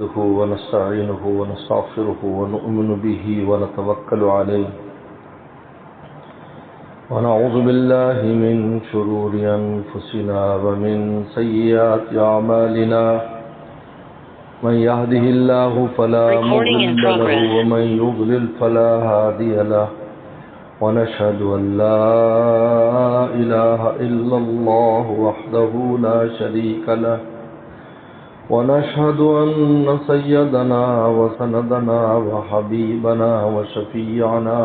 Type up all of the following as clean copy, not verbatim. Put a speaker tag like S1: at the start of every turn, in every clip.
S1: نحمده ونستعينه ونستغفره ونؤمن به ونتوكل عليه ونعوذ بالله من شرور أنفسنا ومن سيئات أعمالنا من يهده الله فلا مضل له ومن يضلل فلا هادي له ونشهد أن لا إله إلا الله وحده لا شريك له ونشهد أن سيدنا وسندنا وحبيبنا وشفيعنا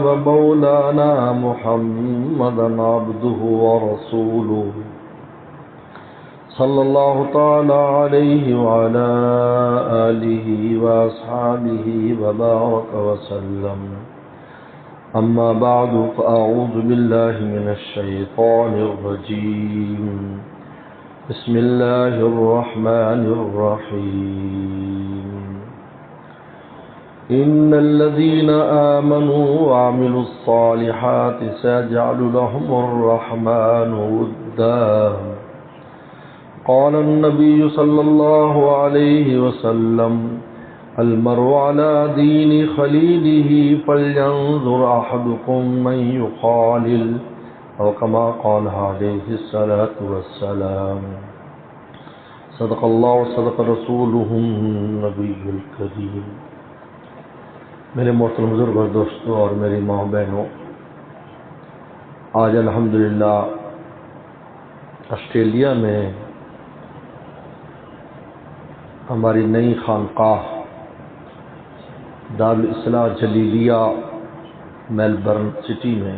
S1: ومولانا محمدا عبده ورسوله صلى الله تعالى عليه وعلى آله وأصحابه وبارك وسلم أما بعد فأعوذ بالله من الشيطان الرجيم بسم الله الرحمن الرحيم إن الذين آمنوا وعملوا الصالحات سيجعل لهم الرحمن ودا قال النبي صلى الله عليه وسلم المرء على دين خليله فلينظر أحدكم من يخالل أو كما قال عليه الصلاة والسلام صدق الله وصدق رسوله النبي الكريم. میرے محترم بزرگ اور دوستوں اور میری ماں بہنوں، آج الحمدللہ آسٹریلیا میں ہماری نئی خانقاہ دارالاصلاح جلیلیہ میلبرن سٹی میں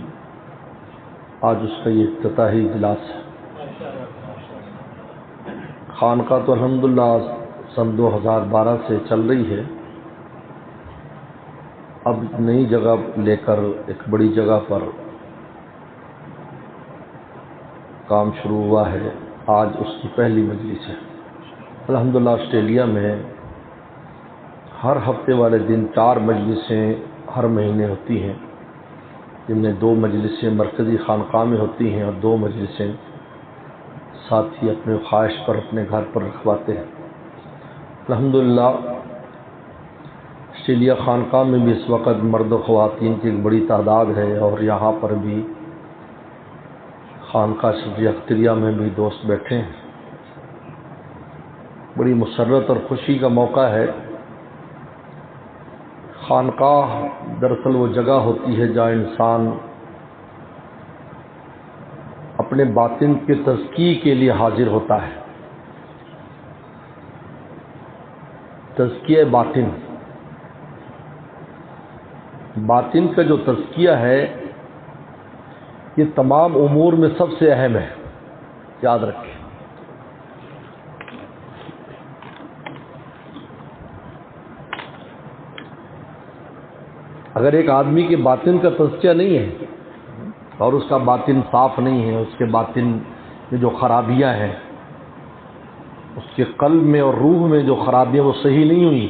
S1: آج اس کا یہ افتتاحی اجلاس ہے. خانقاہ تو الحمدللہ سن 2012 سے چل رہی ہے، اب نئی جگہ لے کر ایک بڑی جگہ پر کام شروع ہوا ہے. آج اس کی پہلی مجلس ہے. الحمدللہ آسٹریلیا میں ہر ہفتے والے دن 4 مجلسیں ہر مہینے ہوتی ہیں، جن میں 2 مجلسیں مرکزی خانقاہ میں ہوتی ہیں اور 2 مجلسیں ساتھی اپنے خواہش پر اپنے گھر پر رکھواتے ہیں. الحمدللہ آسٹریلیا خانقاہ میں بھی اس وقت مرد و خواتین کی ایک بڑی تعداد ہے، اور یہاں پر بھی خانقاہ شریعہ اختریہ میں بھی دوست بیٹھے ہیں. بڑی مسرت اور خوشی کا موقع ہے. خانقاہ دراصل وہ جگہ ہوتی ہے جہاں انسان اپنے باطن کے تزکیے کے لیے حاضر ہوتا ہے. تزکیہ باطن کا جو تزکیہ ہے یہ تمام امور میں سب سے اہم ہے، یاد رکھیں. اگر ایک آدمی کے باطن کا تزکیہ نہیں ہے اور اس کا باطن صاف نہیں ہے، اس کے باطن میں جو خرابیاں ہیں، اس کے قلب میں اور روح میں جو خرابیاں وہ صحیح نہیں ہوئی،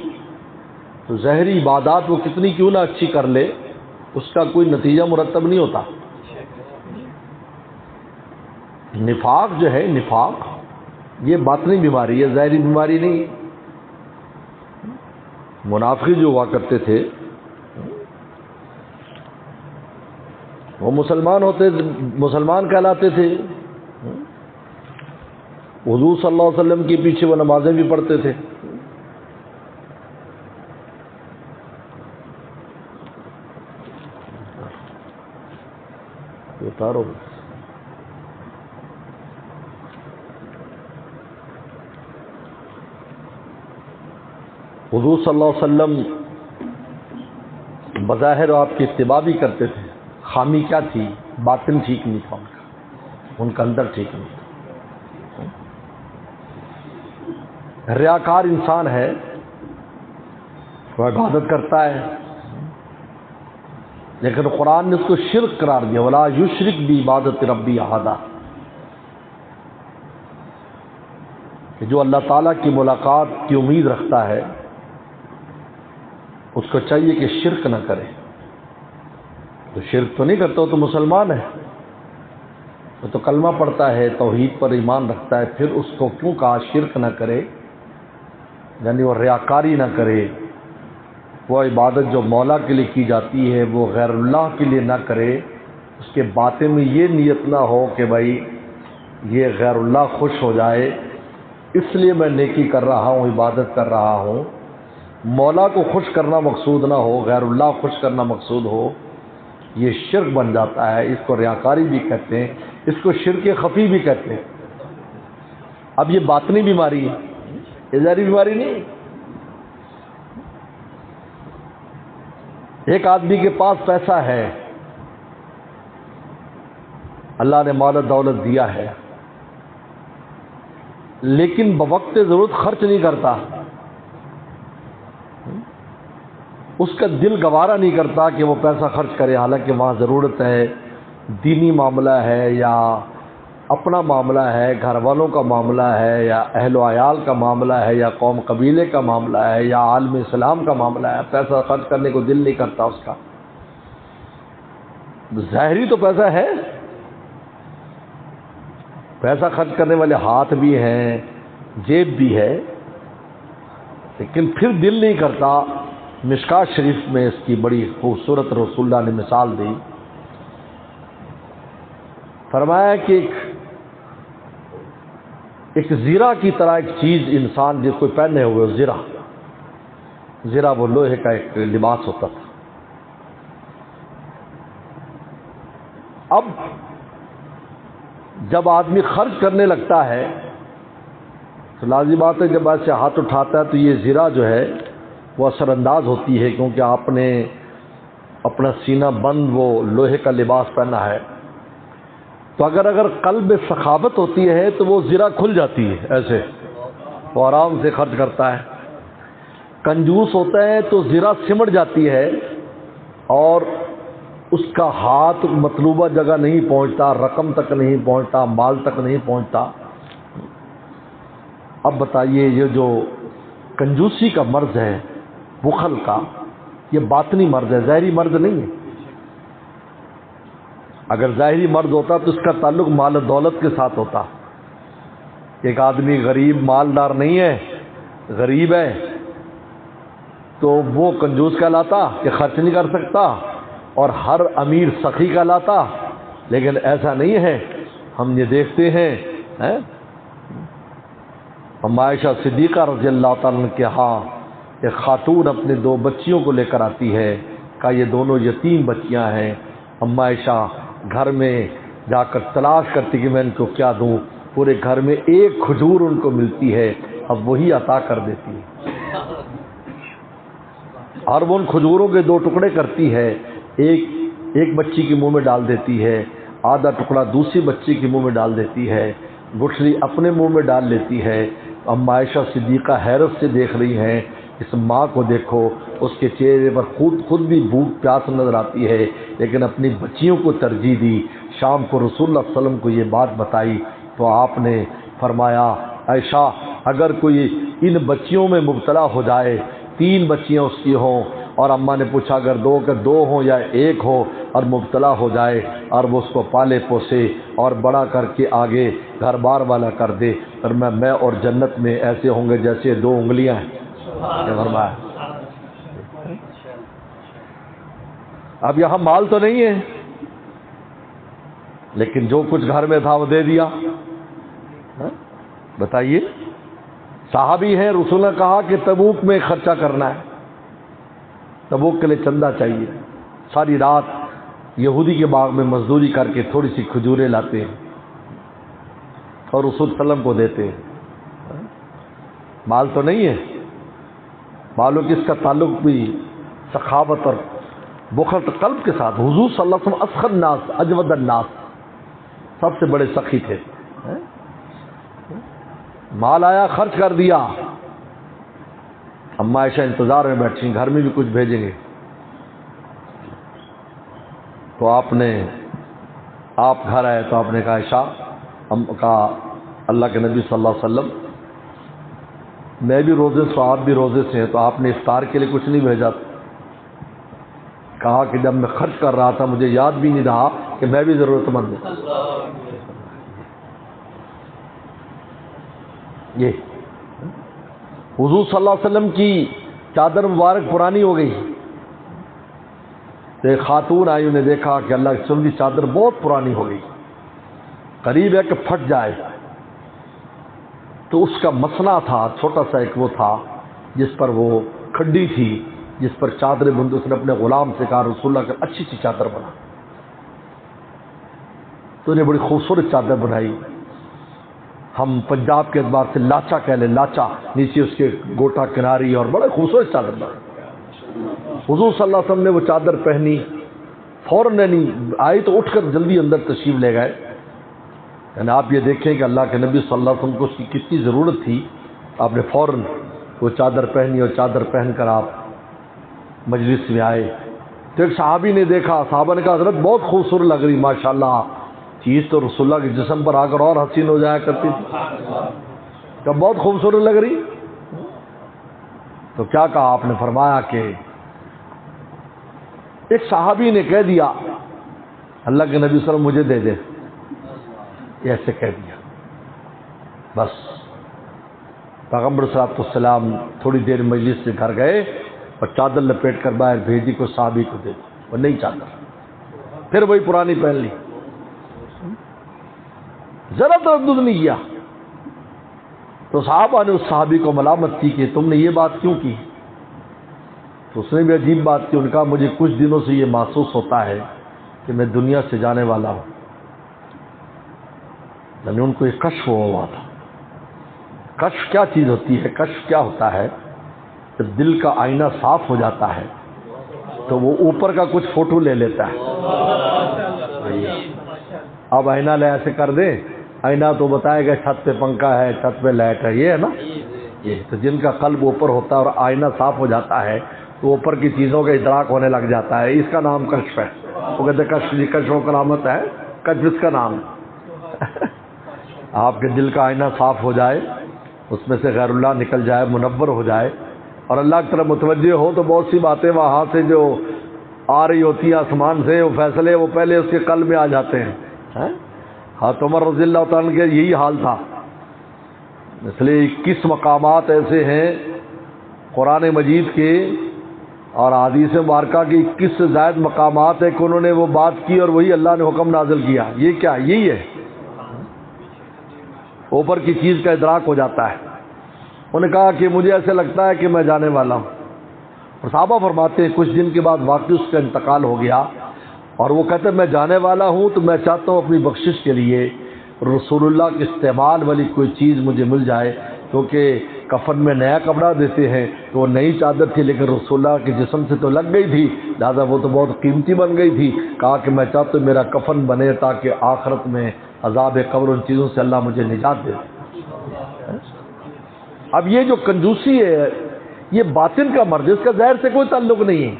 S1: تو ظاہری عبادات وہ کتنی کیوں نہ اچھی کر لے، اس کا کوئی نتیجہ مرتب نہیں ہوتا. نفاق جو ہے، نفاق یہ باطنی بیماری ہے، ظاہری بیماری نہیں. منافقی جو ہوا کرتے تھے وہ مسلمان کہلاتے تھے. حضور صلی اللہ علیہ وسلم کے پیچھے وہ نمازیں بھی پڑھتے تھے. اتارو. حضور صلی اللہ علیہ وسلم بظاہر آپ کی اتباع بھی کرتے تھے. خامی کیا تھی؟ باطن ٹھیک نہیں تھا ان کا اندر ٹھیک نہیں تھا. ریاکار انسان ہے، وہ عبادت کرتا ہے، لیکن قرآن نے اس کو شرک قرار دیا. ولا یشرک بعبادت ربی احدا، کہ جو اللہ تعالیٰ کی ملاقات کی امید رکھتا ہے اس کو چاہیے کہ شرک نہ کرے. تو شرک تو نہیں کرتا، وہ تو مسلمان ہے. تو کلمہ پڑھتا ہے، توحید پر ایمان رکھتا ہے، پھر اس کو کیوں کہا شرک نہ کرے، یعنی وہ ریاکاری نہ کرے، وہ عبادت جو مولا کے لیے کی جاتی ہے وہ غیر اللہ کے لیے نہ کرے، اس کے باطن میں یہ نیت نہ ہو کہ بھائی یہ غیر اللہ خوش ہو جائے اس لیے میں نیکی کر رہا ہوں، عبادت کر رہا ہوں، مولا کو خوش کرنا مقصود نہ ہو، غیر اللہ خوش کرنا مقصود ہو، یہ شرک بن جاتا ہے۔ اس کو ریاکاری بھی کہتے ہیں، اس کو شرک خفی بھی کہتے ہیں۔ اب یہ باطنی بیماری ہے، یہ ظاہری بیماری نہیں۔ ایک آدمی کے پاس پیسہ ہے، اللہ نے مال و دولت دیا ہے، لیکن بوقت ضرورت خرچ نہیں کرتا، اس کا دل گوارا نہیں کرتا کہ وہ پیسہ خرچ کرے، حالانکہ وہاں ضرورت ہے، دینی معاملہ ہے یا اپنا معاملہ ہے، گھر والوں کا معاملہ ہے یا اہل و عیال کا معاملہ ہے یا قوم قبیلے کا معاملہ ہے یا عالم اسلام کا معاملہ ہے، پیسہ خرچ کرنے کو دل نہیں کرتا اس کا۔ ظاہری تو پیسہ ہے، پیسہ خرچ کرنے والے ہاتھ بھی ہیں، جیب بھی ہے، لیکن پھر دل نہیں کرتا۔ مشکات شریف میں اس کی بڑی خوبصورت رسول اللہ نے مثال دی، فرمایا کہ ایک زرہ کی طرح ایک چیز انسان جس کو پہنے ہوئے، زرہ وہ لوہے کا ایک لباس ہوتا تھا۔ اب جب آدمی خرچ کرنے لگتا ہے تو لازمی بات ہے جب ایسے ہاتھ اٹھاتا ہے تو یہ زرہ جو ہے وہ اثر انداز ہوتی ہے، کیونکہ آپ نے اپنا سینہ بند وہ لوہے کا لباس پہنا ہے، تو اگر قلب میں سخاوت ہوتی ہے تو وہ زرہ کھل جاتی ہے، ایسے وہ آرام سے خرچ کرتا ہے۔ کنجوس ہوتا ہے تو زرہ سمٹ جاتی ہے اور اس کا ہاتھ مطلوبہ جگہ نہیں پہنچتا، رقم تک نہیں پہنچتا، مال تک نہیں پہنچتا۔ اب بتائیے یہ جو کنجوسی کا مرض ہے، بخل کا، یہ باطنی مرض ہے، ظاہری مرض نہیں ہے۔ اگر ظاہری مرض ہوتا تو اس کا تعلق مال و دولت کے ساتھ ہوتا۔ ایک آدمی غریب مالدار نہیں ہے، غریب ہے، تو وہ کنجوس کہلاتا کہ خرچ نہیں کر سکتا، اور ہر امیر سخی کہلاتا، لیکن ایسا نہیں ہے۔ ہم یہ دیکھتے ہیں عائشہ صدیقہ رضی اللہ تعالیٰ عنہ کے ہاں ایک خاتون اپنے 2 بچیوں کو لے کر آتی ہے، کہ یہ دونوں یتیم بچیاں ہیں۔ عائشہ گھر میں جا کر تلاش کرتی کہ میں ان کو کیا دوں، پورے گھر میں ایک کھجور ان کو ملتی ہے، اب وہی عطا کر دیتی ہے، اور وہ ان کھجوروں کے 2 ٹکڑے کرتی ہے، ایک بچی کے منہ میں ڈال دیتی ہے، آدھا ٹکڑا دوسری بچی کے منہ میں ڈال دیتی ہے، گٹھلی اپنے منہ میں ڈال لیتی ہے۔ عائشہ صدیقہ حیرت سے دیکھ رہی ہیں، اس ماں کو دیکھو، اس کے چہرے پر خود بھی بھوک پیاس نظر آتی ہے، لیکن اپنی بچیوں کو ترجیح دی۔ شام کو رسول اللہ صلی اللہ علیہ وسلم کو یہ بات بتائی تو آپ نے فرمایا عائشہ اگر کوئی ان بچیوں میں مبتلا ہو جائے، 3 بچیاں اس کی ہوں، اور اماں نے پوچھا اگر 2 ہوں یا 1 ہو، اور مبتلا ہو جائے اور وہ اس کو پالے پوسے اور بڑا کر کے آگے گھر بار والا کر دے، اور میں اور جنت میں ایسے ہوں گے جیسے 2 انگلیاں ہیں۔ فرمایا اب یہاں مال تو نہیں ہے، لیکن جو کچھ گھر میں تھا وہ دے دیا۔ بتائیے، صحابی ہیں، رسول نے کہا کہ تبوک میں خرچہ کرنا ہے، تبوک کے لیے چندہ چاہیے، ساری رات یہودی کے باغ میں مزدوری کر کے تھوڑی سی کھجوریں لاتے ہیں اور رسول صلی اللہ علیہ وسلم کو دیتے ہیں۔ مال تو نہیں ہے، مالوں کی اس کا تعلق بھی سخاوت اور بخل قلب کے ساتھ۔ حضور صلی اللہ علیہ وسلم اسخر الناس اجود الناس، سب سے بڑے سخی تھے۔ مال آیا خرچ کر دیا، اما عائشہ انتظار میں بیٹھی، گھر میں بھی کچھ بھیجیں گے، تو آپ گھر آئے تو آپ نے کہا عائشہ، کہا اللہ کے نبی صلی اللہ علیہ وسلم میں بھی روزے سے، آپ بھی روزے سے ہیں، تو آپ نے افطار کے لیے کچھ نہیں بھیجا؟ کہا کہ جب میں خرچ کر رہا تھا مجھے یاد بھی نہیں رہا کہ میں بھی ضرورت مند ہوں۔ یہ حضور صلی اللہ علیہ وسلم کی چادر مبارک پرانی ہو گئی، تو ایک خاتون آئی، انہیں دیکھا کہ اللہ کی رسول کی چادر بہت پرانی ہو گئی، قریب ہے کہ پھٹ جائے، تو اس کا مسنا تھا، چھوٹا سا ایک وہ تھا جس پر وہ کھڈی تھی، جس پر چادر بند، اس نے اپنے غلام سے کہا رسول اللہ کا اچھی سی چادر بنا، تو انہیں بڑی خوبصورت چادر بنائی، ہم پنجاب کے اعتبار سے لاچا کہہ لیں، لاچا، نیچے اس کے گوٹا کناری، اور بڑے خوبصورت چادر بنائی۔ حضور صلی اللہ علیہ وسلم نے وہ چادر پہنی، فوراً نہیں آئی تو اٹھ کر جلدی اندر تشریف لے گئے۔ یعنی آپ یہ دیکھیں کہ اللہ کے نبی صلی اللہ علیہ وسلم کو اس کی کتنی ضرورت تھی، آپ نے فوراً وہ چادر پہنی، اور چادر پہن کر آپ مجلس میں آئے، تو ایک صحابی نے دیکھا، صحابہ نے کہا حضرت بہت خوبصورت لگ رہی، ماشاءاللہ، چیز تو رسول اللہ کے جسم پر آ کر اور حسین ہو جایا کرتی تھی، کہ بہت خوبصورت لگ رہی۔ تو کیا کہا آپ نے؟ فرمایا کہ ایک صحابی نے کہہ دیا اللہ کے نبی صلی اللہ علیہ وسلم مجھے دے دے، یہ ایسے کہہ دیا، بس پیغمبر صلی اللہ علیہ وسلم تھوڑی دیر مجلس سے گھر گئے اور چادر لپیٹ کر باہر بھیج دی، کوئی صحابی کو دے دی، وہ نئی چادر، پھر وہی پرانی پہن لی، ذرا تردد نہیں کیا۔ تو صحابہ نے اس صحابی کو ملامت کی کہ تم نے یہ بات کیوں کی؟ تو اس نے بھی عجیب بات کی، ان کا مجھے کچھ دنوں سے یہ محسوس ہوتا ہے کہ میں دنیا سے جانے والا ہوں، یعنی ان کو یہ کشف ہوا تھا۔ کشف کیا چیز ہوتی ہے؟ کشف کیا ہوتا ہے؟ جب دل کا آئینہ صاف ہو جاتا ہے تو وہ اوپر کا کچھ فوٹو لے لیتا ہے۔ اب آئینہ لے ایسے کر دیں، آئینہ تو بتائے گا چھت پہ پنکھا ہے، چھت پہ لائٹ ہے، یہ ہے نا، یہ تو جن کا قلب اوپر ہوتا ہے اور آئینہ صاف ہو جاتا ہے تو اوپر کی چیزوں کا ادراک ہونے لگ جاتا ہے، اس کا نام کشف ہے۔ وہ کہتے ہیں کشف، کشف و کرامت ہے، کشف اس کا نام ہے۔ آپ کے دل کا آئینہ صاف ہو جائے، اس میں سے غیر اللہ نکل جائے، منور ہو جائے، اور اللہ کی طرف متوجہ ہو تو بہت سی باتیں وہاں سے جو آ رہی ہوتی ہیں آسمان سے، وہ فیصلے وہ پہلے اس کے قلب میں آ جاتے ہیں۔ حضرت عمر رضی اللہ تعالیٰ کے یہی حال تھا، اس لیے 21 مقامات ایسے ہیں قرآن مجید کے اور حدیث مبارکہ کی 21 سے زائد مقامات ہیں کہ انہوں نے وہ بات کی اور وہی اللہ نے حکم نازل کیا۔ یہ کیا؟ یہی ہے، اوپر کی چیز کا ادراک ہو جاتا ہے۔ انہوں نے کہا کہ مجھے ایسے لگتا ہے کہ میں جانے والا ہوں، اور صحابہ فرماتے ہیں کچھ دن کے بعد واقعی اس کا انتقال ہو گیا، اور وہ کہتے ہیں میں جانے والا ہوں تو میں چاہتا ہوں اپنی بخشش کے لیے رسول اللہ کے استعمال والی کوئی چیز مجھے مل جائے، کیونکہ کفن میں نیا کپڑا دیتے ہیں تو وہ نئی چادر تھی لیکن رسول اللہ کے جسم سے تو لگ گئی تھی، لہٰذا وہ تو بہت قیمتی بن گئی تھی۔ کہا کہ میں چاہتا ہوں میرا کفن بنے تاکہ آخرت میں عذاب قبر ان چیزوں سے اللہ مجھے نجات دے۔ اب یہ جو کنجوسی ہے یہ باطن کا مرض، اس کا ظاہر سے کوئی تعلق نہیں ہے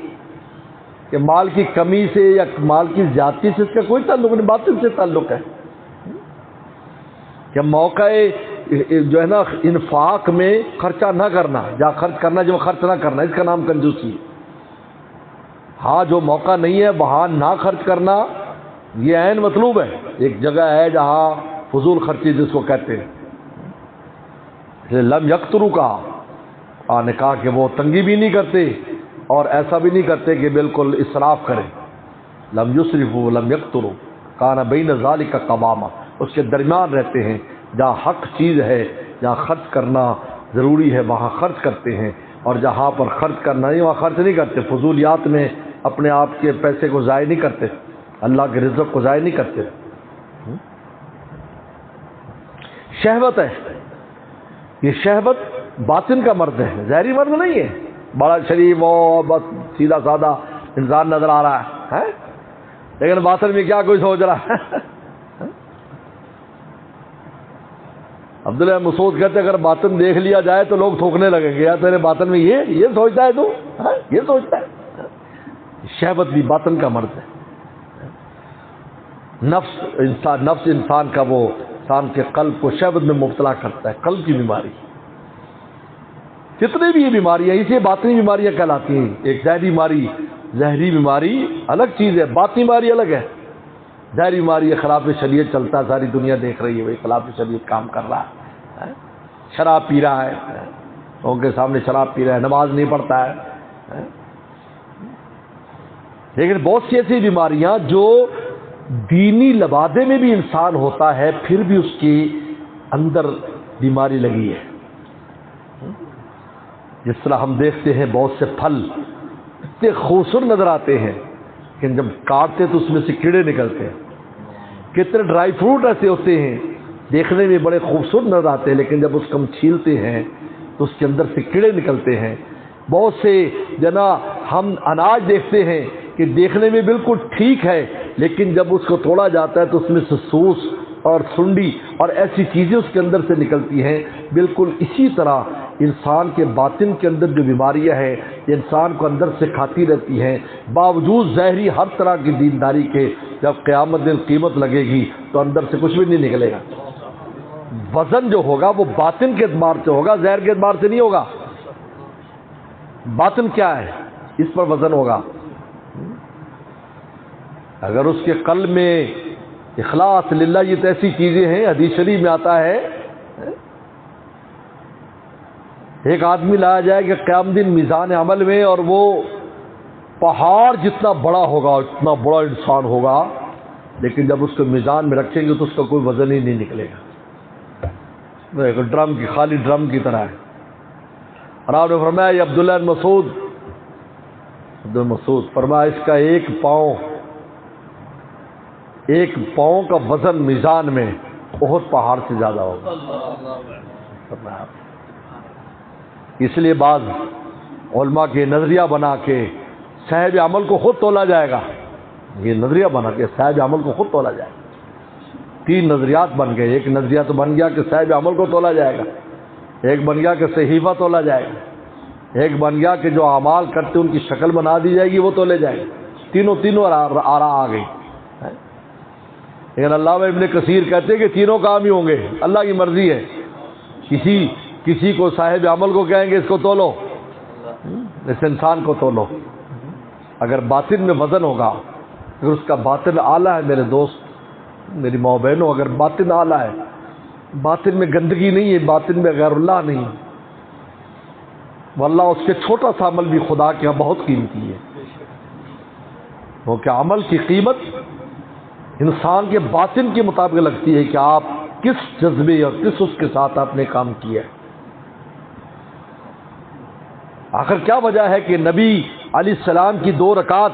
S1: کہ مال کی کمی سے یا مال کی زیادتی سے، اس کا کوئی تعلق نہیں، باطن سے تعلق ہے کہ موقع جو ہے نا انفاق میں خرچہ نہ کرنا، جہاں خرچ کرنا جو خرچ نہ کرنا، اس کا نام کنجوسی ہے۔ ہاں جو موقع نہیں ہے وہاں نہ خرچ کرنا یہ عین مطلوب ہے۔ ایک جگہ ہے جہاں فضول خرچی جس کو کہتے ہیں، لم یقترو کہا، نے کہا کہ وہ تنگی بھی نہیں کرتے اور ایسا بھی نہیں کرتے کہ بالکل اسراف کریں، لم یسرفوا لم یقتروا کان بین ذالک قواما، اس کے درمیان رہتے ہیں، جہاں حق چیز ہے، جہاں خرچ کرنا ضروری ہے وہاں خرچ کرتے ہیں، اور جہاں پر خرچ کرنا نہیں وہاں خرچ نہیں کرتے، فضولیات میں اپنے آپ کے پیسے کو ضائع نہیں کرتے، اللہ کے رزق کو ضائع نہیں کرتے۔ شہوت ہے، یہ شہوت باطن کا مرض ہے، ظاہری مرض نہیں ہے۔ بڑا شریف و بس سیدھا سادہ انسان نظر آ رہا ہے لیکن باطن میں کیا کوئی سوچ رہا ہے؟ عبداللہ مسعود کہتے اگر باطن دیکھ لیا جائے تو لوگ تھوکنے لگیں گے، یار تیرے باطن میں یہ سوچتا ہے تو یہ سوچتا ہے۔ شہوت بھی باطن کا مرض ہے۔ نفس انسان کا وہ انسان کے قلب کو شہوت میں مبتلا کرتا ہے، قلب کی بیماری۔ جتنی بھی یہ بیماریاں اسے باطنی بیماریاں کہلاتی ہیں۔ ایک ظاہری بیماری الگ چیز ہے، باطنی بیماری الگ ہے۔ ظاہری بیماری خلاف شریعت چلتا ہے، ساری دنیا دیکھ رہی ہے وہی خلاف شریعت کام کر رہا ہے، شراب پی رہا ہے، ان کے سامنے شراب پی رہا ہے، نماز نہیں پڑھتا ہے. لیکن بہت سی ایسی بیماریاں جو دینی لبادے میں بھی انسان ہوتا ہے پھر بھی اس کی اندر بیماری لگی ہے. جس طرح ہم دیکھتے ہیں بہت سے پھل اتنے خوبصورت نظر آتے ہیں لیکن جب کاٹتے تو اس میں سے کیڑے نکلتے ہیں. کتنے ڈرائی فروٹ ایسے ہوتے ہیں دیکھنے میں بڑے خوبصورت نظر آتے ہیں لیکن جب اس کو ہم چھیلتے ہیں تو اس کے اندر سے کیڑے نکلتے ہیں. بہت سے ہم اناج دیکھتے ہیں کہ دیکھنے میں بالکل ٹھیک ہے لیکن جب اس کو توڑا جاتا ہے تو اس میں سے سوس اور سنڈی اور ایسی چیزیں اس کے اندر سے نکلتی ہیں. بالکل اسی طرح انسان کے باطن کے اندر جو بیماریاں ہیں یہ انسان کو اندر سے کھاتی رہتی ہیں باوجود ظاہری ہر طرح کی دینداری کے. جب قیامت دن قیمت لگے گی تو اندر سے کچھ بھی نہیں نکلے گا. وزن جو ہوگا وہ باطن کے اعتبار سے ہوگا، ظاہر کے اعتبار سے نہیں ہوگا. باطن کیا ہے اس پر وزن ہوگا. اگر اس کے قلب میں اخلاص للہ یہ تو ایسی چیزیں ہیں حدیث شریف میں آتا ہے ایک آدمی لایا جائے کہ قیامت دن میزان عمل میں اور وہ پہاڑ جتنا بڑا ہوگا اتنا بڑا انسان ہوگا لیکن جب اس کو میزان میں رکھیں گے تو اس کا کوئی وزن ہی نہیں نکلے گا. ایک ڈرم کی خالی ڈرم کی طرح ہے. اور آپ نے فرمایا یہ عبداللہ بن مسعود فرمایا اس کا ایک پاؤں کا وزن میزان میں بہت پہاڑ سے زیادہ ہوگا. اس لیے بعض علماء کے نظریہ بنا کے صاحب عمل کو خود تولا جائے گا. یہ نظریہ بنا کے صاحب عمل کو خود تولا جائے گا. 3 نظریات بن گئے. ایک نظریہ تو بن گیا کہ صاحب عمل کو تولا جائے گا، ایک بن گیا کہ صحیفہ تولا جائے گا، ایک بن گیا کہ جو اعمال کرتے ان کی شکل بنا دی جائے گی وہ تولے جائے گا. تینوں آرا آ گئی. لیکن علامہ ابن کثیر کہتے ہیں کہ تینوں کام ہی ہوں گے، اللہ کی مرضی ہے. کسی کو صاحب عمل کو کہیں گے اس کو تولو، اس انسان کو تولو. اگر باطن میں وزن ہوگا، اگر اس کا باطن اعلیٰ ہے میرے دوست میری ماں بہنوں، اگر باطن اعلیٰ ہے، باطن میں گندگی نہیں ہے، باطن میں غیر اللہ نہیں، واللہ اس کے چھوٹا سا عمل بھی خدا کے یہاں بہت قیمتی ہے. کیونکہ عمل کی قیمت انسان کے باطن کے مطابق لگتی ہے کہ آپ کس جذبے اور کس اس کے ساتھ آپ نے کام کیا ہے. آخر کیا وجہ ہے کہ نبی علیہ السلام کی 2 رکعت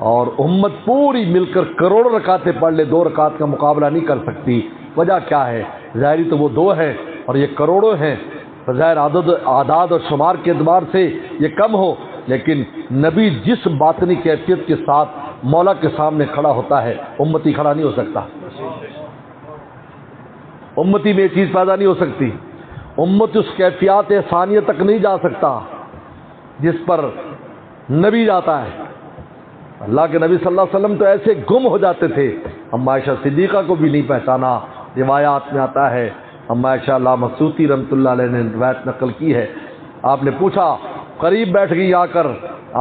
S1: اور امت پوری مل کر کروڑوں رکعتیں پڑھ لے 2 رکعت کا مقابلہ نہیں کر سکتی؟ وجہ کیا ہے؟ ظاہری تو وہ 2 ہیں اور یہ کروڑوں ہیں. ظاہر اعداد اور شمار کے اعتبار سے یہ کم ہو لیکن نبی جس باطنی کیفیت کے ساتھ مولا کے سامنے کھڑا ہوتا ہے امتی کھڑا نہیں ہو سکتا. امتی میں یہ چیز پیدا نہیں ہو سکتی. امت اس کیفیات ثانیہ تک نہیں جا سکتا جس پر نبی جاتا ہے. اللہ کے نبی صلی اللہ علیہ وسلم تو ایسے گم ہو جاتے تھے، اما عائشہ صدیقہ کو بھی نہیں پہچانا. روایات میں آتا ہے، اما عائشہ علامہ سیوطی رحمۃ اللہ علیہ نے روایت نقل کی ہے، آپ نے پوچھا، قریب بیٹھ گئی آ کر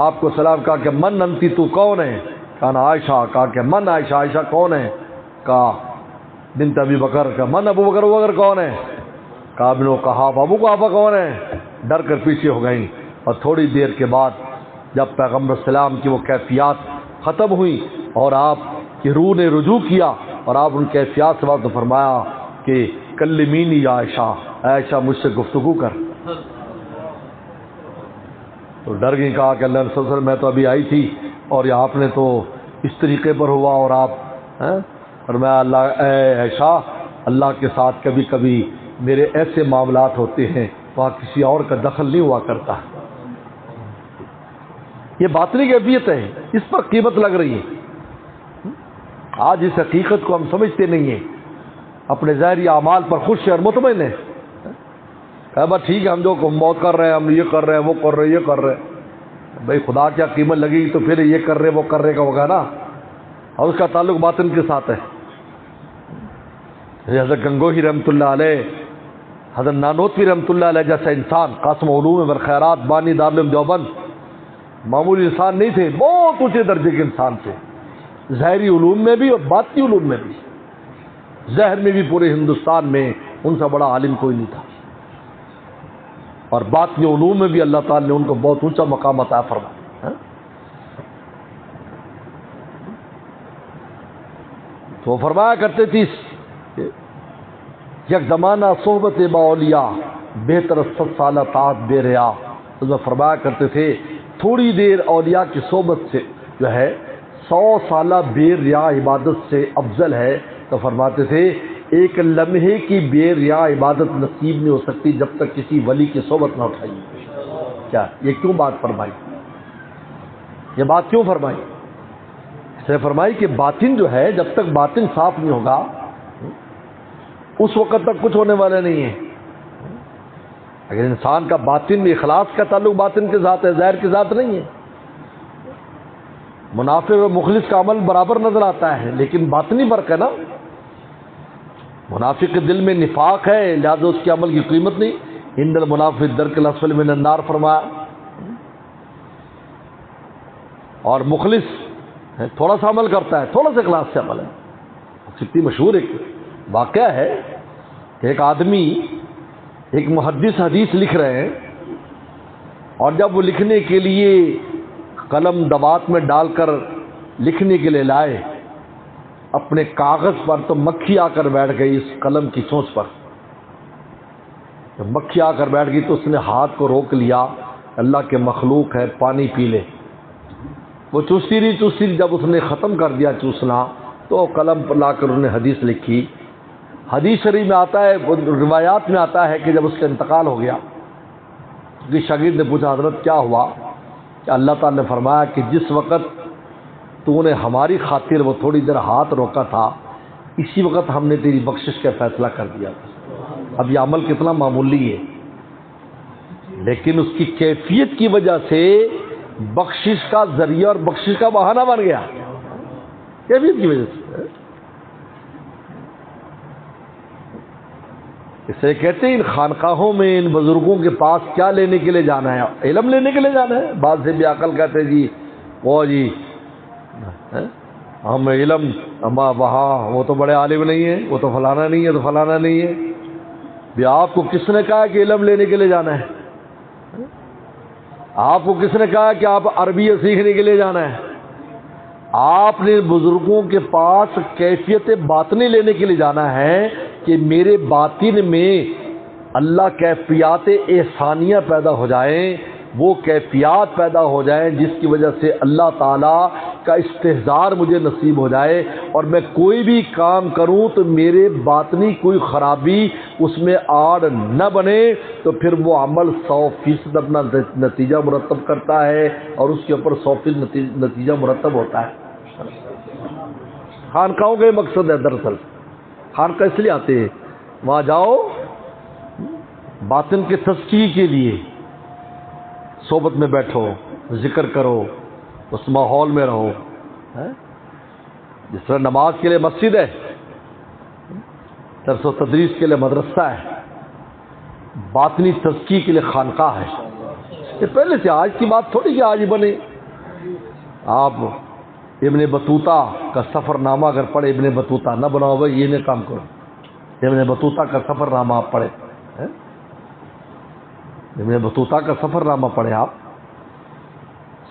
S1: آپ کو سلام، کہا کہ من انتی، تو کون ہے؟ کہا عائشہ. کہا کہ من عائشہ، عائشہ کون ہے؟ کہا بنت ابی بکر. کہا من ابو بکر، ابو بکر کون ہے؟ کہا ابن قحافہ، ابو قحافہ کون ہے؟ ڈر کر پیچھے ہو گئیں. اور تھوڑی دیر کے بعد جب پیغمبر السلام کی وہ کیفیات ختم ہوئی اور آپ کی روح نے رجوع کیا اور آپ ان کیفیات سے بات فرمایا کہ کلمینی یا عائشہ، عائشہ مجھ سے گفتگو کر. تو ڈر گئی، کہا کہ اللہ رسول صلی اللہ علیہ وسلم میں تو ابھی آئی تھی اور یہ آپ نے تو اس طریقے پر ہوا اور آپ فرمایا اللہ اے عائشہ، اللہ کے ساتھ کبھی کبھی میرے ایسے معاملات ہوتے ہیں وہاں کسی اور کا دخل نہیں ہوا کرتا. یہ باطنی کیفیت ہے، اس پر قیمت لگ رہی ہے. آج اس حقیقت کو ہم سمجھتے نہیں ہیں، اپنے ظاہری اعمال پر خوش اور مطمئن ہیں. بس ٹھیک ہے، ہم جو موت کر رہے ہیں، ہم یہ کر رہے ہیں، وہ کر رہے ہیں، یہ کر رہے ہیں. بھائی خدا کیا قیمت لگے گی تو پھر یہ کر رہے وہ کر رہے کا ہوگا نا، اور اس کا تعلق باطن کے ساتھ ہے. حضرت گنگوہی رحمۃ اللہ علیہ، حضرت نانوتوی رحمۃ اللہ علیہ جیسا انسان، قاسم علوم والخیرات بانی دارالعلوم دیوبند، معمولی انسان نہیں تھے، بہت اونچے درجے کے انسان تھے، ظاہری علوم میں بھی اور باطنی علوم میں بھی. ظاہر میں بھی پورے ہندوستان میں ان سے بڑا عالم کوئی نہیں تھا، اور باطنی علوم میں بھی اللہ تعالیٰ نے ان کو بہت اونچا مقام عطا فرمایا۔ تو وہ فرمایا کرتے تھے یک زمانہ صحبت با اولیاء بہتر 100 سالہ طاعت بے ریا، اس میں فرمایا کرتے تھے تھوڑی دیر اولیاء کی صحبت سے جو ہے 100 سالہ بے ریا عبادت سے افضل ہے۔ تو فرماتے تھے ایک لمحے کی بے ریا عبادت نصیب نہیں ہو سکتی جب تک کسی ولی کی صحبت نہ اٹھائی۔ کیا یہ کیوں بات فرمائی؟ یہ بات کیوں فرمائی؟ اس نے فرمائی کہ باطن جو ہے، جب تک باطن صاف نہیں ہوگا اس وقت تک کچھ ہونے والا نہیں ہے۔ اگر انسان کا باطن میں اخلاص کا تعلق باطن کے ذات ہے، ظاہر کے ذات نہیں ہے، منافق و مخلص کا عمل برابر نظر آتا ہے لیکن باطنی فرق ہے نا۔ منافق کے دل میں نفاق ہے لہذا اس کے عمل کی قیمت نہیں۔ ان المنافق درک الاسفل من النار فرمایا۔ اور مخلص تھوڑا سا عمل کرتا ہے، تھوڑا سا اخلاص سے عمل ہے۔ کتنی مشہور ایک واقعہ ہے کہ ایک آدمی، ایک محدث حدیث لکھ رہے ہیں، اور جب وہ لکھنے کے لیے قلم دوات میں ڈال کر لکھنے کے لیے لائے اپنے کاغذ پر، تو مکھی آ کر بیٹھ گئی اس قلم کی چونچ پر۔ جب مکھی آ کر بیٹھ گئی تو اس نے ہاتھ کو روک لیا، اللہ کے مخلوق ہے پانی پی لے۔ وہ چوستی رہی، جب اس نے ختم کر دیا چوسنا تو قلم پر لا کر انہوں نے حدیث لکھی۔ حدیث شریف میں آتا ہے، روایات میں آتا ہے کہ جب اس کا انتقال ہو گیا، کسی شاگرد نے پوچھا حضرت کیا ہوا؟ کہ اللہ تعالیٰ نے فرمایا کہ جس وقت تو نے ہماری خاطر وہ تھوڑی دیر ہاتھ روکا تھا، اسی وقت ہم نے تیری بخشش کا فیصلہ کر دیا تھا۔ اب یہ عمل کتنا معمولی ہے لیکن اس کی کیفیت کی وجہ سے بخشش کا ذریعہ اور بخشش کا بہانہ بن گیا، کیفیت کی وجہ سے۔ اسے کہتے ہیں ان خانقاہوں میں ان بزرگوں کے پاس کیا لینے کے لیے جانا ہے؟ علم لینے کے لیے جانا ہے۔ بعض سے بھی عقل کہتے ہیں جی وہ جی ہم علم وہاں وہ تو بڑے عالم نہیں ہیں، وہ تو فلانا نہیں ہے، تو فلانا نہیں ہے۔ بھی آپ کو کس نے کہا کہ علم لینے کے لیے جانا ہے؟ آپ کو کس نے کہا کہ آپ عربی سیکھنے کے لیے جانا ہے؟ آپ نے بزرگوں کے پاس کیفیت باطنی لینے کے لیے جانا ہے کہ میرے باطن میں اللہ کیفیات احسانیہ پیدا ہو جائیں، وہ کیفیات پیدا ہو جائیں جس کی وجہ سے اللہ تعالیٰ کا استحضار مجھے نصیب ہو جائے، اور میں کوئی بھی کام کروں تو میرے باطنی کوئی خرابی اس میں آڑ نہ بنے، تو پھر وہ عمل 100% اپنا نتیجہ مرتب کرتا ہے اور اس کے اوپر 100% نتیجہ مرتب ہوتا ہے۔ خانقاہوں کا یہ مقصد ہے۔ دراصل خانقاہ اس لیے آتے ہیں، وہاں جاؤ باطن کے تزکیے کے لیے، صحبت میں بیٹھو، ذکر کرو، اس ماحول میں رہو۔ جس طرح نماز کے لیے مسجد ہے، درس و تدریس کے لیے مدرسہ ہے، باطنی تزکیے کے لیے خانقاہ ہے۔ یہ پہلے سے، آج کی بات تھوڑی کہ آج ہی بنے۔ آپ ابن بطوطہ کا سفر نامہ اگر پڑھے، ابن بطوطہ نہ بناؤ بھائی، یہ نہیں کام کرو۔ ابن بطوطہ کا سفر نامہ آپ پڑھے، ابن بطوطہ کا سفر نامہ پڑھے آپ،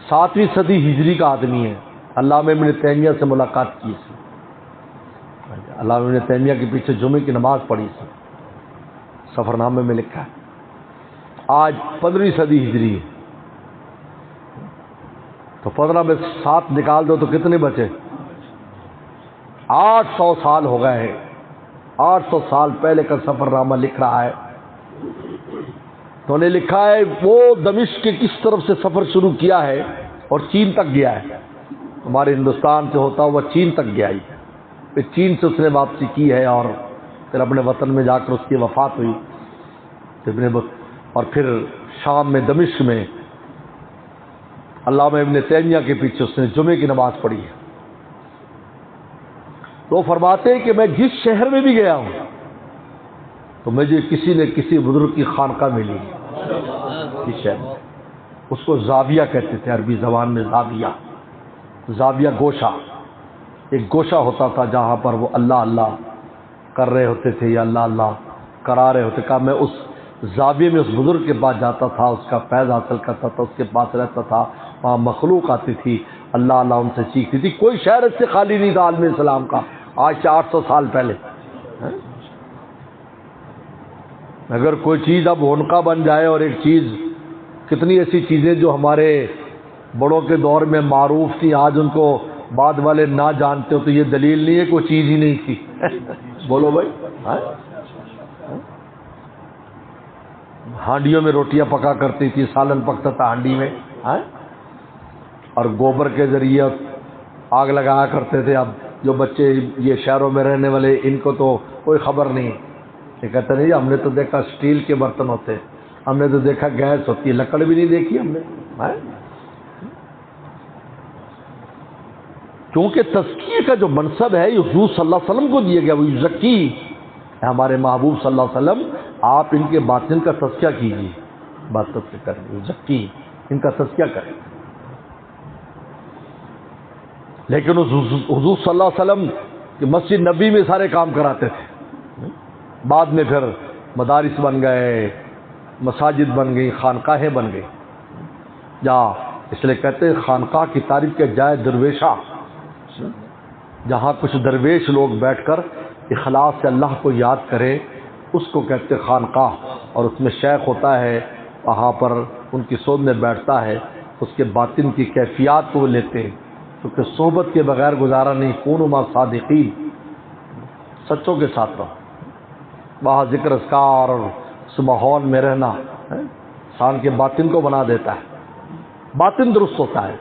S1: 7ویں صدی ہجری کا آدمی ہے۔ علامہ ابن تیمیہ سے ملاقات کی اس نے، علامہ ابن تیمیہ کے پیچھے جمعے کی نماز پڑھی اس نے، سفر نامے میں لکھا ہے۔ آج 15ویں صدی ہجری ہے، تو 15 میں 7 نکال دو تو کتنے بچے؟ 800 سال ہو گئے ہیں۔ 800 سال پہلے کا سفر نامہ لکھ رہا ہے۔ تو نے لکھا ہے وہ دمشق کے کس طرف سے سفر شروع کیا ہے اور چین تک گیا ہے۔ ہمارے ہندوستان سے ہوتا ہوا چین تک گیا ہی، پھر چین سے اس نے واپسی کی ہے اور پھر اپنے وطن میں جا کر اس کی وفات ہوئی، اور پھر شام میں دمشق میں علامہ ابن تیمیہ کے پیچھے اس نے جمعے کی نماز پڑھی ہے۔ تو فرماتے ہیں کہ میں جس شہر میں بھی گیا ہوں تو مجھے کسی نے کسی بزرگ کی خانقاہ ملی، اس شہر میں۔ اس کو زاویہ کہتے تھے عربی زبان میں، زاویہ، زاویہ گوشہ، ایک گوشہ ہوتا تھا جہاں پر وہ اللہ اللہ کر رہے ہوتے تھے، یا اللہ اللہ کرا رہے ہوتے، کہا میں اس زاویے میں اس بزرگ کے پاس جاتا تھا، اس کا فیض حاصل کرتا تھا، اس کے پاس رہتا تھا، وہاں مخلوق آتی تھی، اللہ اللہ ان سے سیکھتی تھی، کوئی شہر اس سے خالی نہیں تھا عالم اسلام کا، آج سے 800 سال پہلے۔ اگر کوئی چیز اب ہونکا بن جائے، اور ایک چیز، کتنی ایسی چیزیں جو ہمارے بڑوں کے دور میں معروف تھی، آج ان کو بعد والے نہ جانتے ہو، تو یہ دلیل نہیں ہے کوئی چیز ہی نہیں تھی۔ بولو بھائی، ہانڈیوں میں روٹیاں پکا کرتی تھی، سالن پکتا تھا ہانڈی میں، اور گوبر کے ذریعے آگ لگایا کرتے تھے۔ اب جو بچے یہ شہروں میں رہنے والے، ان کو تو کوئی خبر نہیں، یہ کہتے نہیں ہم نے تو دیکھا اسٹیل کے برتن ہوتے، ہم نے تو دیکھا گیس ہوتی ہے، لکڑ بھی نہیں دیکھی ہم نے۔ کیونکہ تزکیے کا جو منصب ہے یہ حضور صلی اللہ علیہ وسلم کو دیا گیا، وہ یزکی، ہمارے محبوب صلی اللہ علیہ وسلم، آپ ان کے باطن کا تزکیہ کیجیے، باطن سے کریں، یزکی، ان کا تزکیہ کریں۔ لیکن حضور صلی اللہ علیہ وسلم کہ مسجد نبی میں سارے کام کراتے تھے، بعد میں پھر مدارس بن گئے، مساجد بن گئی، خانقاہیں بن گئی، اس لیے کہتے ہیں خانقاہ کی تعریف کے جائے درویشہ، جہاں کچھ درویش لوگ بیٹھ کر اخلاص سے اللہ کو یاد کریں، اس کو کہتے خانقاہ، اور اس میں شیخ ہوتا ہے، وہاں پر ان کی صحبت میں بیٹھتا ہے، اس کے باطن کی کیفیات کو لیتے ہیں، کیونکہ صحبت کے بغیر گزارا نہیں، کونوا مع صادقین، سچوں کے ساتھ رہو، وہاں ذکر اذکار اور اس ماحول میں رہنا انسان کے باطن کو بنا دیتا ہے، باطن درست ہوتا ہے۔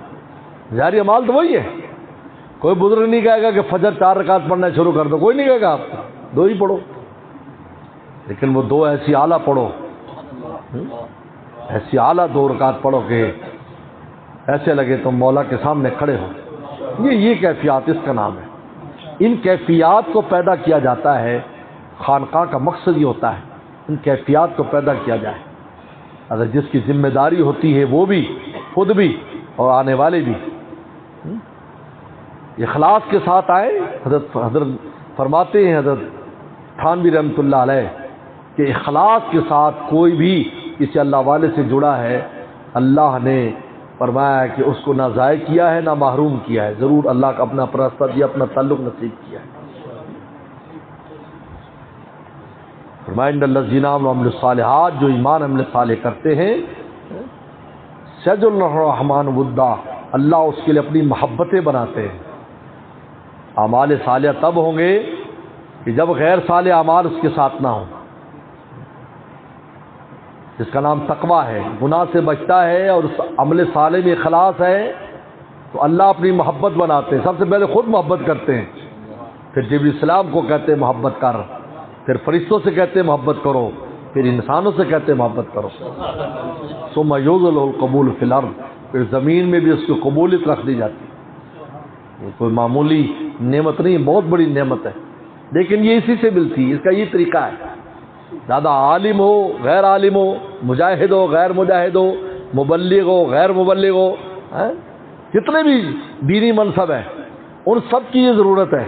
S1: ظاہری اعمال تو وہی ہے، کوئی بزرگ نہیں کہے گا کہ فجر 4 رکعت پڑھنا شروع کر دو، کوئی نہیں کہے گا، آپ 2 ہی پڑھو، لیکن وہ 2 ایسی اعلیٰ پڑھو، ایسی اعلیٰ 2 رکعت پڑھو کہ ایسے لگے تم مولا کے سامنے کھڑے ہو۔ یہ کیفیات اس کا نام ہے۔ ان کیفیات کو پیدا کیا جاتا ہے، خانقاہ کا مقصد یہ ہوتا ہے ان کیفیات کو پیدا کیا جائے، اگر جس کی ذمہ داری ہوتی ہے وہ بھی، خود بھی اور آنے والے بھی اخلاص کے ساتھ آئے۔ حضرت فرماتے ہیں، حضرت تھانوی رحمۃ اللہ علیہ، کہ اخلاص کے ساتھ کوئی بھی کسی اللہ والے سے جڑا ہے، اللہ نے فرمایا کہ اس کو نہ ضائع کیا ہے نہ محروم کیا ہے، ضرور اللہ کا اپنا پرستہ دیا، اپنا تعلق نصیب کیا ہے۔ فرمایا ان الذین آمنوا وعملوا الصالحات، جو ایمان عمل صالح کرتے ہیں، سیجعل الرحمن ودا، اللہ اس کے لیے اپنی محبتیں بناتے ہیں۔ اعمال صالحہ تب ہوں گے کہ جب غیر صالح اعمال اس کے ساتھ نہ ہوں، جس کا نام تقوی ہے، گناہ سے بچتا ہے اور اس عمل صالح میں اخلاص ہے، تو اللہ اپنی محبت بناتے ہیں۔ سب سے پہلے خود محبت کرتے ہیں، پھر جبریل السلام کو کہتے ہیں محبت کر، پھر فرشتوں سے کہتے ہیں محبت کرو، پھر انسانوں سے کہتے ہیں محبت کرو۔ ثم یوزل القبول فی الارض، پھر زمین میں بھی اس کی قبولیت رکھ دی جاتی ہے۔ یہ کوئی معمولی نعمت نہیں، بہت بڑی نعمت ہے، لیکن یہ اسی سے ملتی ہے، اس کا یہ طریقہ ہے۔ زیادہ عالم ہو غیر عالم ہو، مجاہد ہو غیر مجاہد ہو، مبلغ ہو غیر مبلغ ہو، جتنے بھی دینی منصب ہیں ان سب کی یہ ضرورت ہے،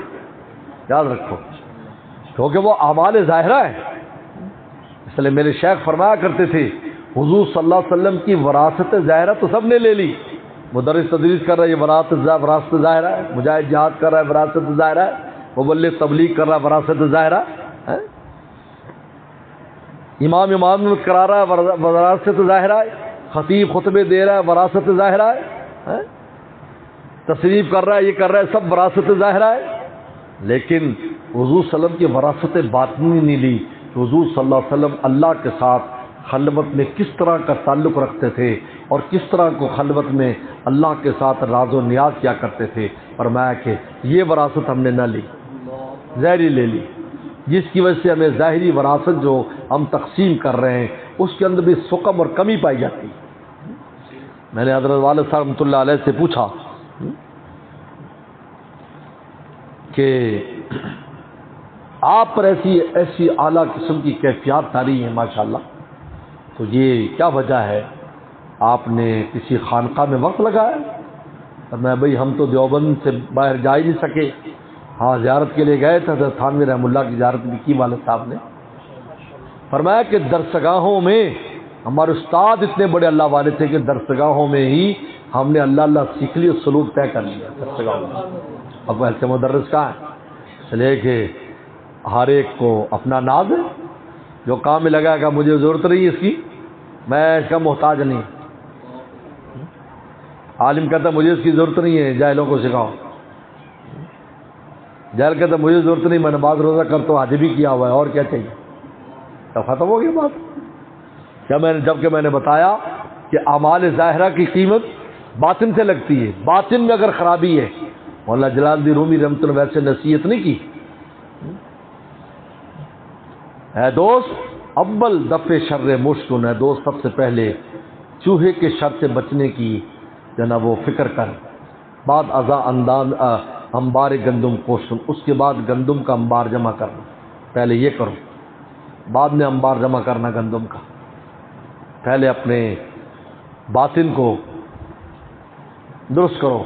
S1: یاد رکھو، کیونکہ وہ اعمال ظاہرہ ہے۔ اس لیے میرے شیخ فرمایا کرتے تھے، حضور صلی اللہ علیہ وسلم کی وراثت ظاہرہ تو سب نے لے لی، مدرس تدریس کر رہا ہے، یہ وراثت ظاہرہ ہے، مجاہد جہاد کر رہا ہے، وراثت ظاہرہ ہے، مبلغ تبلیغ کر رہا ہے، وراثت ظاہرہ ہے، امام کرا رہا ہے، وراثت ظاہرہ ہے، خطیب خطبے دے رہا ہے، وراثت ظاہرہ ہے، تصریف کر رہا ہے، یہ کر رہا ہے، سب وراثت ظاہرہ ہے۔ لیکن حضور صلی اللہ علیہ وسلم کی وراثت باطنی نہیں لی، کہ حضور صلی اللہ علیہ وسلم اللہ کے ساتھ خلوت میں کس طرح کا تعلق رکھتے تھے اور کس طرح کو خلوت میں اللہ کے ساتھ راز و نیاز کیا کرتے تھے۔ فرمایا کہ یہ وراثت ہم نے نہ لی، ظاہری لے لی، جس کی وجہ سے ہمیں ظاہری وراثت جو ہم تقسیم کر رہے ہیں اس کے اندر بھی سقم اور کمی پائی جاتی۔ میں نے حضرت والد صاحب رحمۃ اللہ علیہ سے پوچھا کہ آپ پر ایسی اعلیٰ قسم کی کیفیات طاری ہیں ماشاءاللہ، تو یہ کیا وجہ ہے؟ آپ نے کسی خانقاہ میں وقت لگایا؟ میں بھائی ہم تو دیوبند سے باہر جا ہی نہیں سکے، ہاں زیارت کے لیے گئے تھے، حضرت تھانوی رحمہ اللہ کی زیارت بھی کی والد صاحب نے، فرمایا کہ درسگاہوں میں ہمارے استاد اتنے بڑے اللہ والے تھے کہ درسگاہوں میں ہی ہم نے اللہ اللہ سیکھ لی اور سلوک طے کر لیا درسگاہوں میں. اب ایسے مدرس کہاں ہے؟ اس لیے کہ ہر ایک کو اپنا ناز ہے، جو کام میں لگا گا مجھے ضرورت نہیں ہے اس کی، میں اس کا محتاج نہیں. عالم کہتا مجھے اس کی ضرورت نہیں ہے، جاہلوں کو سکھاؤ. جاہل کہتا مجھے ضرورت نہیں، میں نماز روزہ کرتا ہوں، حج بھی کیا ہوا ہے، اور کیا چاہیے؟ تو ختم ہو گیا بات. جبکہ میں نے بتایا کہ اعمال ظاہرہ کی قیمت باطن سے لگتی ہے. باطن میں اگر خرابی ہے، مولانا جلال الدین رومی رحمۃ اللہ ویسے نصیحت نہیں کی، اے دوست اول دفع شر مشکن ہے، دوست سب سے پہلے چوہے کے شر سے بچنے کی جو نا وہ فکر کر، بعد ازا انداز انبار گندم کوشن، اس کے بعد گندم کا انبار جمع کرنا. پہلے یہ کرو، بعد میں انبار جمع کرنا گندم کا. پہلے اپنے باطن کو درست کرو،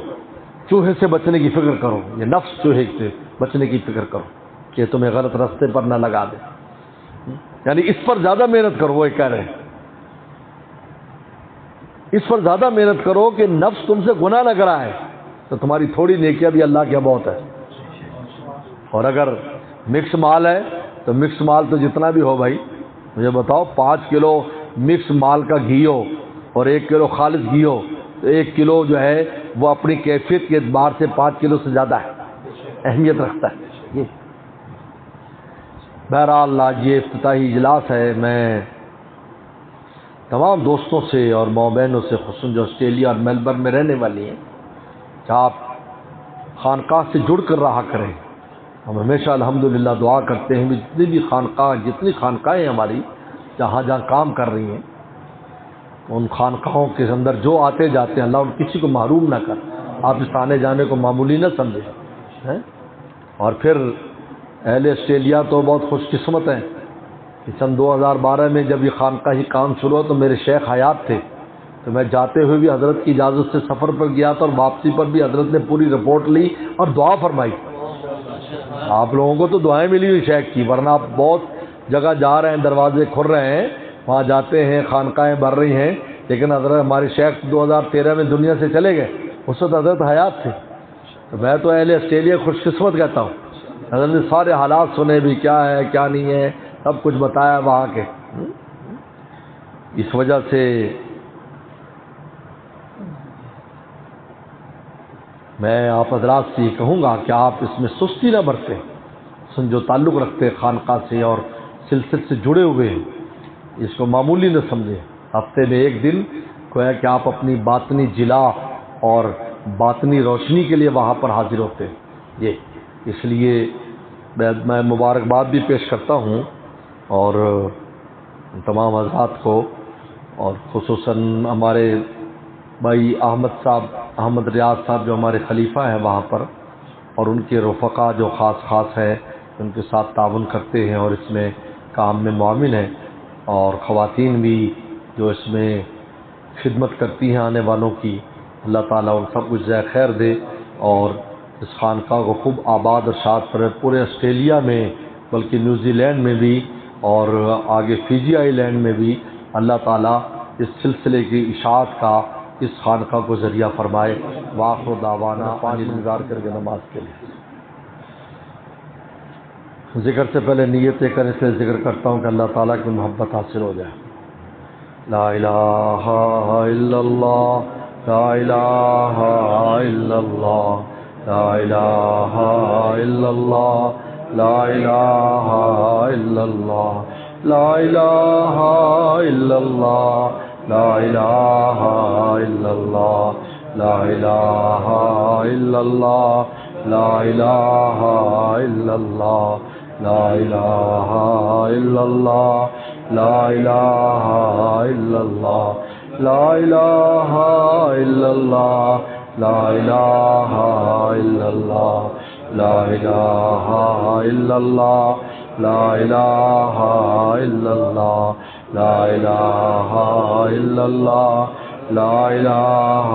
S1: چوہے سے بچنے کی فکر کرو. یہ نفس چوہے سے بچنے کی فکر کرو کہ تمہیں غلط راستے پر نہ لگا دے. یعنی اس پر زیادہ محنت کرو. وہ کہہ رہے ہیں اس پر زیادہ محنت کرو کہ نفس تم سے گناہ نہ کرائے، تو تمہاری تھوڑی نیکیاں بھی اللہ کے بہت ہے. اور اگر مکس مال ہے تو مکس مال تو جتنا بھی ہو بھائی، مجھے بتاؤ 5 کلو مکس مال کا گھی ہو اور 1 کلو خالص گھی ہو، تو 1 کلو جو ہے وہ اپنی کیفیت کے اعتبار سے 5 کلو سے زیادہ ہے، اہمیت رکھتا ہے. بہرحال آج یہ افتتاحی اجلاس ہے. میں تمام دوستوں سے اور ماں بہنوں سے، خصوصاً جو آسٹریلیا اور میلبرن میں رہنے والی ہیں، کہ آپ خانقاہ سے جڑ کر رہا کریں. ہم ہمیشہ الحمدللہ دعا کرتے ہیں جتنی خانقاہیں ہماری جہاں جہاں کام کر رہی ہیں، ان خانقاہوں کے اندر جو آتے جاتے ہیں، اللہ ان کسی کو محروم نہ کر. آپ اس آنے جانے کو معمولی نہ سمجھیں. اور پھر اہل آسٹریلیا تو بہت خوش قسمت ہیں کہ سن 2012 میں جب یہ خانقاہی کام شروع ہوا تو میرے شیخ حیات تھے، تو میں جاتے ہوئے بھی حضرت کی اجازت سے سفر پر گیا تھا، اور واپسی پر بھی حضرت نے پوری رپورٹ لی اور دعا فرمائی. آپ لوگوں کو تو دعائیں ملی ہوئی شیخ کی، ورنہ آپ بہت جگہ جا رہے ہیں، دروازے کھل رہے ہیں، وہاں جاتے ہیں، خانقاہیں بھر رہی ہیں، لیکن حضرت ہمارے شیخ 2013 میں دنیا سے چلے گئے، اس وقت حضرت حیات تھے. تو میں تو اہل آسٹریلیا خوش قسمت کہتا ہوں، حضرت نے سارے حالات سنے بھی، کیا ہے کیا نہیں ہے، سب کچھ بتایا وہاں کے. اس وجہ سے میں آپ حضرات سے یہ کہوں گا کہ آپ اس میں سستی نہ برتیں. جو تعلق رکھتے ہیں خانقاہ سے اور سلسلے سے جڑے ہوئے ہیں، اس کو معمولی نہ سمجھیں. ہفتے میں 1 دن گویا کہ آپ اپنی باطنی جلا اور باطنی روشنی کے لیے وہاں پر حاضر ہوتے ہیں. یہ اس لیے میں مبارکباد بھی پیش کرتا ہوں اور تمام حضرات کو، اور خصوصاً ہمارے بھائی احمد ریاض صاحب جو ہمارے خلیفہ ہیں وہاں پر، اور ان کے رفقا جو خاص ہیں، ان کے ساتھ تعاون کرتے ہیں اور اس میں کام میں معاون ہیں، اور خواتین بھی جو اس میں خدمت کرتی ہیں آنے والوں کی. اللہ تعالیٰ ان سب کچھ جزائے خیر دے اور اس خانقاہ کو خوب آباد اور شاد کرے، پورے آسٹریلیا میں بلکہ نیوزی لینڈ میں بھی اور آگے فیجی آئی لینڈ میں بھی اللہ تعالیٰ اس سلسلے کی اشاعت کا اس خانقاہ کو ذریعہ فرمائے. واخر دعوانا پانی گزار کر کے نماز کے لیے ذکر سے پہلے نیت کر، اس لیے ذکر کرتا ہوں کہ اللہ تعالیٰ کی محبت حاصل ہو جائے. لا الہ الا اللہ، لا الہ الا اللہ، لا الہ الا اللہ، لا الہ الا اللہ، لا الہ الا اللہ، لا الہ الا اللہ، لا الہ الا اللہ، لا الہ الا اللہ، لا الہ الا اللہ، لا الہ الا اللہ، لا الہ الا اللہ، لا الہ الا اللہ، لا الہ الا اللہ، لا الہ الا اللہ، لا الہ الا اللہ، لا الہ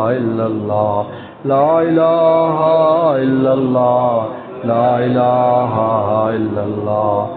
S1: الا اللہ، لا الہ الا اللہ، لا الہ الا اللہ،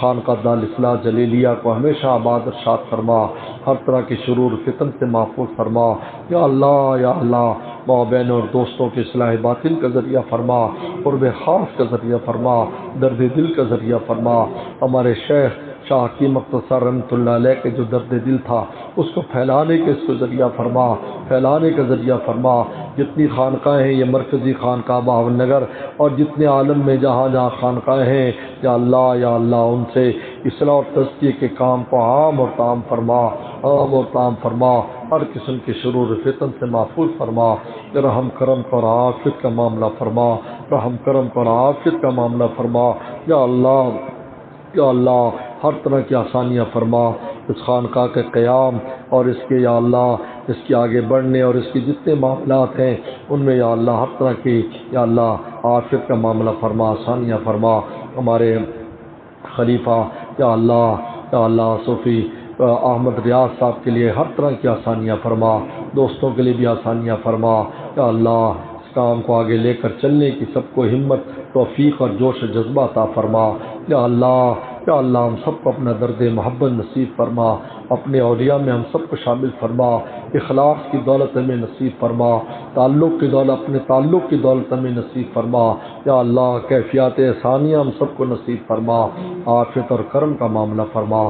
S1: خانقاہ دارالفلاح جلیلیہ کو ہمیشہ آباد اور شاد فرما، ہر طرح کے شرور فتن سے محفوظ فرما۔ یا اللہ ماں بہنوں اور دوستوں کے اصلاح باطن کا ذریعہ فرما، قرب خاص کا ذریعہ فرما، درد دل کا ذریعہ فرما۔ ہمارے شیخ شاہ حکیم مختصر رحمۃ اللہ علیہ کے جو درد دل تھا اس کو پھیلانے کے اس کو ذریعہ فرما، پھیلانے کا ذریعہ فرما۔ جتنی خانقاہیں ہیں، یہ مرکزی خانقاہ باون نگر اور جتنے عالم میں جہاں جہاں خانقاہیں ہیں، یا اللہ ان سے اصلاح اور تزکیے کے کام کو عام اور تام فرما، عام اور تام فرما۔ ہر قسم کے شرور فتن سے محفوظ فرما۔ رحم کرم اور عافیت کا معاملہ فرما، رحم کرم اور عافیت کا معاملہ فرما۔ یا اللہ ہر طرح کی آسانیاں فرما اس خانقاہ کے قیام اور اس کے یا اللہ اس کے آگے بڑھنے اور اس کے جتنے معاملات ہیں ان میں یا اللہ ہر طرح کی یا اللہ عافیت کا معاملہ فرما، آسانیاں فرما۔ ہمارے خلیفہ یا اللہ صوفی احمد ریاض صاحب کے لیے ہر طرح کی آسانیاں فرما، دوستوں کے لیے بھی آسانیاں فرما۔ یا اللہ اس کام کو آگے لے کر چلنے کی سب کو ہمت، توفیق اور جوش و جذبہ عطا فرما۔ یا اللہ ہم سب کو اپنا درد محبت نصیب فرما، اپنے اولیاء میں ہم سب کو شامل فرما، اخلاص کی دولت ہمیں نصیب فرما، اپنے تعلق کی دولت ہمیں نصیب فرما۔ یا اللہ کیفیات ثانیہ ہم سب کو نصیب فرما، عافیت اور کرم کا معاملہ فرما۔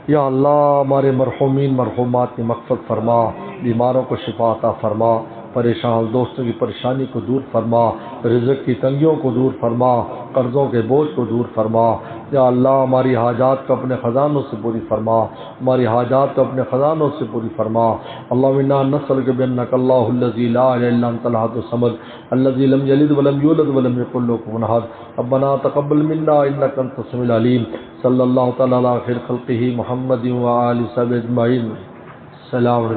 S1: یا اللہ ہمارے مرحومین مرحومات کی مغفرت فرما، بیماروں کو شفا عطا فرما، پریشان دوستوں کی پریشانی کو دور فرما، رزق کی تنگیوں کو دور فرما، قرضوں کے بوجھ کو دور فرما۔ یا اللہ ہماری حاجات کو اپنے خزانوں سے پوری فرما، ہماری حاجات کو اپنے خزانوں سے پوری فرما۔ اللہم انا نسألک بانک اللہ الذی لا الہ الا انت الاحد الصمد الذی لم یلد ولم یولد ولم یکن له کفوا احد ربنا تقبل منا انک انت السمیع العلیم۔ صلی اللہ تعالی علی خیر خلقہ محمد و آلہ وصحبہ اجمعین۔ السلام علیکم۔